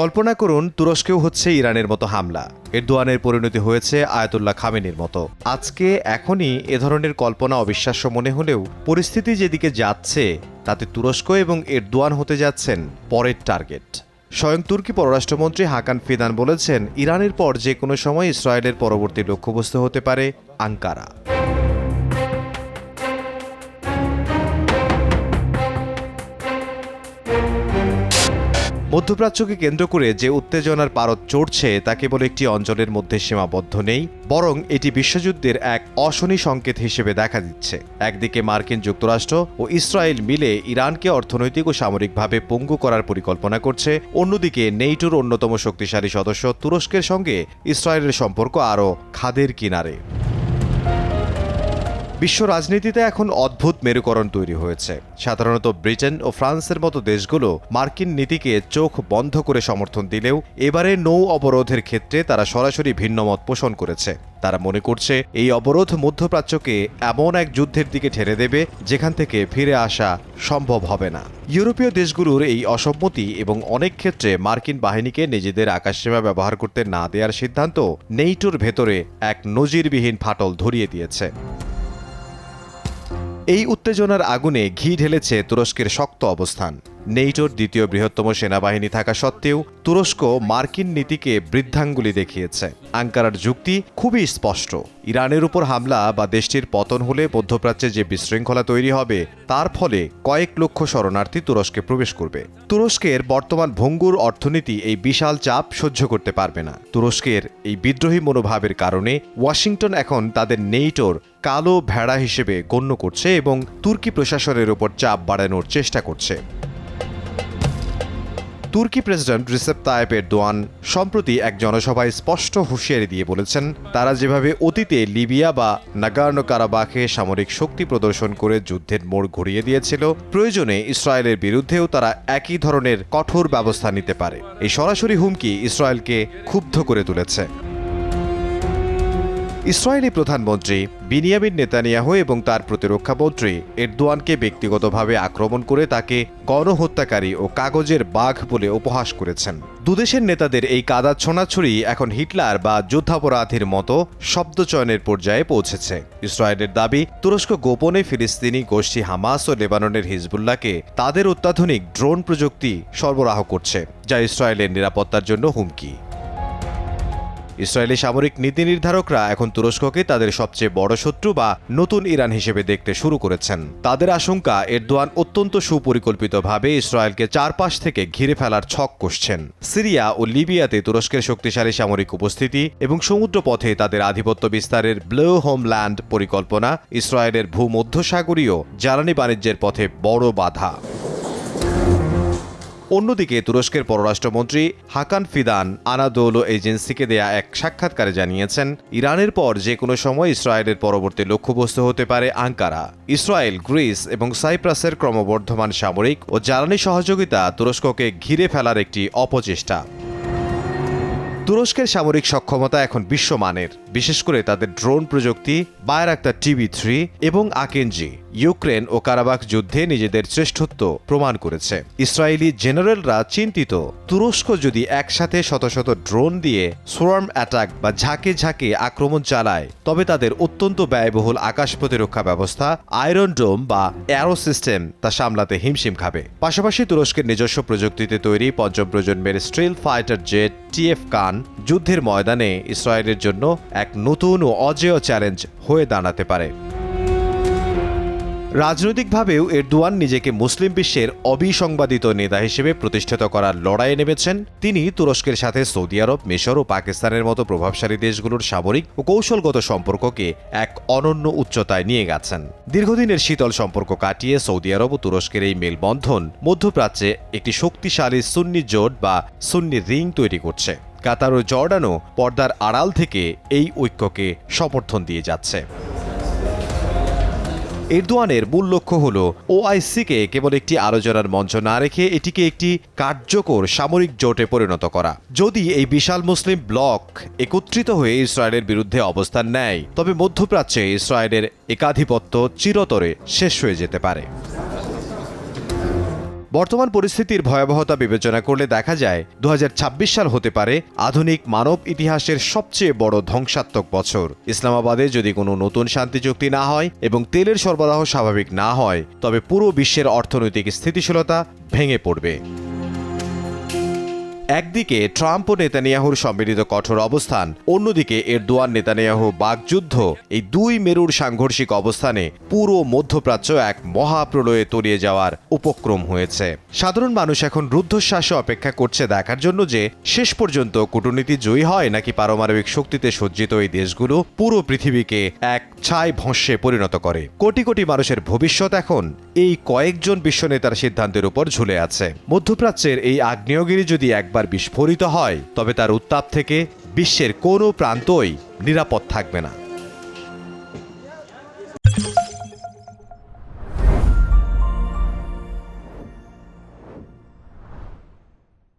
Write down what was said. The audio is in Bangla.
কল্পনা করুন তুরস্কেও হচ্ছে ইরানের মতো হামলা। এরদোয়ানের পরিণতি হয়েছে আয়াতুল্লাহ খামেনির মতো। আজকে এখনই এ ধরনের কল্পনা অবিশ্বাস্য মনে হলেও পরিস্থিতি যেদিকে যাচ্ছে তাতে তুরস্ক এবং এরদোয়ান হতে যাচ্ছেন পরের টার্গেট। স্বয়ং তুর্কি পররাষ্ট্রমন্ত্রী হাকান ফিদান বলেছেন, ইরানের পর যে কোনো সময় ইসরায়েলের পরবর্তী লক্ষ্যবস্তু হতে পারে আঙ্কারা। মধ্যপ্রাচ্যকে কেন্দ্র করে যে উত্তেজনার পারদ চড়ছে তা কেবল একটি অঞ্চলের মধ্যে সীমাবদ্ধ নেই, বরং এটি বিশ্বযুদ্ধের এক অশনি সংকেত হিসেবে দেখা দিচ্ছে। একদিকে মার্কিন যুক্তরাষ্ট্র ও ইসরায়েল মিলে ইরানকে অর্থনৈতিক ও সামরিকভাবে পঙ্গু করার পরিকল্পনা করছে, অন্যদিকে নেটোর অন্যতম শক্তিশালী সদস্য তুরস্কের সঙ্গে ইসরায়েলের সম্পর্ক আরও খাদের কিনারে। বিশ্ব রাজনীতিতে এখন অদ্ভুত মেরুকরণ তৈরি হয়েছে। সাধারণত ব্রিটেন ও ফ্রান্সের মতো দেশগুলো মার্কিন নীতিকে চোখ বন্ধ করে সমর্থন দিলেও এবারে নৌ অবরোধের ক্ষেত্রে তারা সরাসরি ভিন্নমত পোষণ করেছে। তারা মনে করছে এই অবরোধ মধ্যপ্রাচ্যকে এমন এক যুদ্ধের দিকে ঠেলে দেবে যেখান থেকে ফিরে আসা সম্ভব হবে না। ইউরোপীয় দেশগুলোর এই অসম্মতি এবং অনেক ক্ষেত্রে মার্কিন বাহিনীকে নিজেদের আকাশসীমা ব্যবহার করতে না দেওয়ার সিদ্ধান্ত নেটোর ভেতরে এক নজিরবিহীন ফাটল ধরিয়ে দিয়েছে। এই উত্তেজনার আগুনে ঘি ঢেলেছে তুরস্কের শক্ত অবস্থান। নেটোর দ্বিতীয় বৃহত্তম সেনাবাহিনী থাকা সত্ত্বেও তুরস্ক মার্কিন নীতিকে বৃদ্ধাঙ্গুলি দেখিয়েছে। আঙ্কারার যুক্তি খুবই স্পষ্ট, ইরানের উপর হামলা বা দেশটির পতন হলে মধ্যপ্রাচ্যে যে বিশৃঙ্খলা তৈরি হবে তার ফলে কয়েক লক্ষ শরণার্থী তুরস্কে প্রবেশ করবে। তুরস্কের বর্তমান ভঙ্গুর অর্থনীতি এই বিশাল চাপ সহ্য করতে পারবে না। তুরস্কের এই বিদ্রোহী মনোভাবের কারণে ওয়াশিংটন এখন তাদের নেটোর কালো ভেড়া হিসেবে গণ্য করছে এবং তুর্কি প্রশাসনের উপর চাপ বাড়ানোর চেষ্টা করছে। তুর্কি প্রেসিডেন্ট রিসেপ তাইয়েপ এরদোয়ান সম্প্রতি এক জনসভায় স্পষ্ট হুঁশিয়ারি দিয়ে বলেছেন, তারা যেভাবে অতীতে লিবিয়া বা নাগর্নো কারাবাখে সামরিক শক্তি প্রদর্শন করে যুদ্ধের মোড় ঘুরিয়ে দিয়েছিল, প্রয়োজনে ইসরায়েলের বিরুদ্ধেও তারা একই ধরনের কঠোর ব্যবস্থা নিতে পারে। এই সরাসরি হুমকি ইসরায়েলকে ক্ষুব্ধ করে তুলেছে। ইসরায়েলি প্রধানমন্ত্রী বিনিয়ামিন নেতানিয়াহু এবং তার প্রতিরক্ষা মন্ত্রী এরদোয়ানকে ব্যক্তিগতভাবে আক্রমণ করে তাকে গণহত্যাকারী ও কাগজের বাঘ বলে উপহাস করেছেন। দুদেশের নেতাদের এই কাদা ছোঁড়াছুড়ি এখন হিটলার বা যুদ্ধাপরাধীর মতো শব্দচয়নের পর্যায়ে পৌঁছেছে। ইসরায়েলের দাবি, তুরস্ক গোপনে ফিলিস্তিনি গোষ্ঠী হামাস ও লেবাননের হিজবুল্লাহকে তাদের অত্যাধুনিক ড্রোন প্রযুক্তি সরবরাহ করছে, যা ইসরায়েলের নিরাপত্তার জন্য হুমকি। ইসরায়েলি সামরিক নীতি নির্ধারকরা এখন তুরস্ককে তাদের সবচেয়ে বড় শত্রু বা নতুন ইরান হিসেবে দেখতে শুরু করেছেন। তাদের আশঙ্কা, এরদোয়ান অত্যন্ত সুপরিকল্পিতভাবে ইসরায়েলকে চারপাশ থেকে ঘিরে ফেলার ছক কষছেন। সিরিয়া ও লিবিয়াতে তুরস্কের শক্তিশালী সামরিক উপস্থিতি এবং সমুদ্রপথে তাদের আধিপত্য বিস্তারের ব্লো হোমল্যান্ড পরিকল্পনা ইসরায়েলের ভূমধ্যসাগরীয় জ্বালানি বাণিজ্যের পথে বড় বাধা। অন্যদিকে তুরস্কের পররাষ্ট্রমন্ত্রী হাকান ফিদান আনাদোলো এজেন্সিকে দেয়া এক সাক্ষাৎকারে জানিয়েছেন, ইরানের পর যে কোনো সময় ইসরায়েলের পরবর্তী লক্ষ্যবস্তু হতে পারে আঙ্কারা। ইসরায়েল, গ্রিস এবং সাইপ্রাসের ক্রমবর্ধমান সামরিক ও জ্বালানি সহযোগিতা তুরস্ককে ঘিরে ফেলার একটি অপচেষ্টা। তুরস্কের সামরিক সক্ষমতা এখন বিশ্বমানের, বিশেষ করে তাদের ড্রোন প্রযুক্তি, বায়রাক্তার TB3 এবং আকেনজি ইউক্রেন ও কারাবাখ যুদ্ধে নিজেদের শ্রেষ্ঠত্ব প্রমাণ করেছে। ইসরায়েলি জেনারেলরা চিন্তিত, তুরস্ক যদি একসাথে শত শত ড্রোন দিয়ে সোয়ার্ম অ্যাটাক বা ঝাঁকে ঝাঁকে আক্রমণ চালায় তবে তাদের অত্যন্ত ব্যয়বহুল আকাশ প্রতিরক্ষা ব্যবস্থা আয়রন ডোম বা অ্যারো সিস্টেম তা সামলাতে হিমশিম খাবে। পাশাপাশি তুরস্কের নিজস্ব প্রযুক্তিতে তৈরি পঞ্চম প্রজন্মের স্ট্রিল ফাইটার জেট TF কান যুদ্ধের ময়দানে ইসরায়েলের জন্য এক নতুন ও অজেয় চ্যালেঞ্জ হয়ে দাঁড়াতে পারে। রাজনৈতিকভাবেও এরদোয়ান নিজেকে মুসলিম বিশ্বের অবিসংবাদিত নেতা হিসেবে প্রতিষ্ঠিত করার লড়াইয়ে নেমেছেন। তিনি তুরস্কের সাথে সৌদি আরব, মিশর ও পাকিস্তানের মতো প্রভাবশালী দেশগুলোর সামরিক ও কৌশলগত সম্পর্ককে এক অনন্য উচ্চতায় নিয়ে গেছেন। দীর্ঘদিনের শীতল সম্পর্ক কাটিয়ে সৌদি আরব ও তুরস্কের এই মেলবন্ধন মধ্যপ্রাচ্যে একটি শক্তিশালী সুন্নি জোট বা সুন্নি রিং তৈরি করছে। কাতার ও জর্ডানও পর্দার আড়াল থেকে এই ঐক্যকে সমর্থন দিয়ে যাচ্ছে। এরদোয়ানের মূল লক্ষ্য হল OICকে কেবল একটি আলোচনার মঞ্চ না রেখে এটিকে একটি কার্যকর সামরিক জোটে পরিণত করা। যদি এই বিশাল মুসলিম ব্লক একত্রিত হয়ে ইসরায়েলের বিরুদ্ধে অবস্থান নেয় তবে মধ্যপ্রাচ্যে ইসরায়েলের একাধিপত্য চিরতরে শেষ হয়ে যেতে পারে। বর্তমান পরিস্থিতির ভয়াবহতা বিবেচনা করলে দেখা যায় 2026 সাল হতে পারে আধুনিক মানব ইতিহাসের সবচেয়ে বড় ধ্বংসাত্মক বছর। ইসলামাবাদে যদি কোনো নতুন শান্তি চুক্তি না হয় এবং তেলের সরবরাহ স্বাভাবিক না হয়, তবে পুরো বিশ্বের অর্থনৈতিক স্থিতিশীলতা ভেঙে পড়বে। একদিকে ট্রাম্প ও নেতানিয়াহুর সম্মিলিত কঠোর অবস্থান, অন্যদিকে এরদোয়ান নেতানিয়াহু বাকযুদ্ধ, এই দুই মেরুর সাংঘর্ষিক অবস্থানে পুরো মধ্যপ্রাচ্য এক মহাপ্রলয়ে তলিয়ে যাওয়ার উপক্রম হয়েছে। সাধারণ মানুষ এখন রুদ্ধশ্বাসে অপেক্ষা করছে দেখার জন্য যে শেষ পর্যন্ত কূটনীতি জয়ী হয় নাকি পারমাণবিক শক্তিতে সজ্জিত এই দেশগুলো পুরো পৃথিবীকে এক ছাই ভস্মে পরিণত করে। কোটি কোটি মানুষের ভবিষ্যৎ এখন এই কয়েকজন বিশ্বনেতার সিদ্ধান্তের উপর ঝুলে আছে। মধ্যপ্রাচ্যের এই আগ্নেয়গিরি যদি একবার বিস্ফোরিত হয়, তবে তার উত্তাপ থেকে বিশ্বের কোনো প্রান্তই নিরাপদ থাকবে না।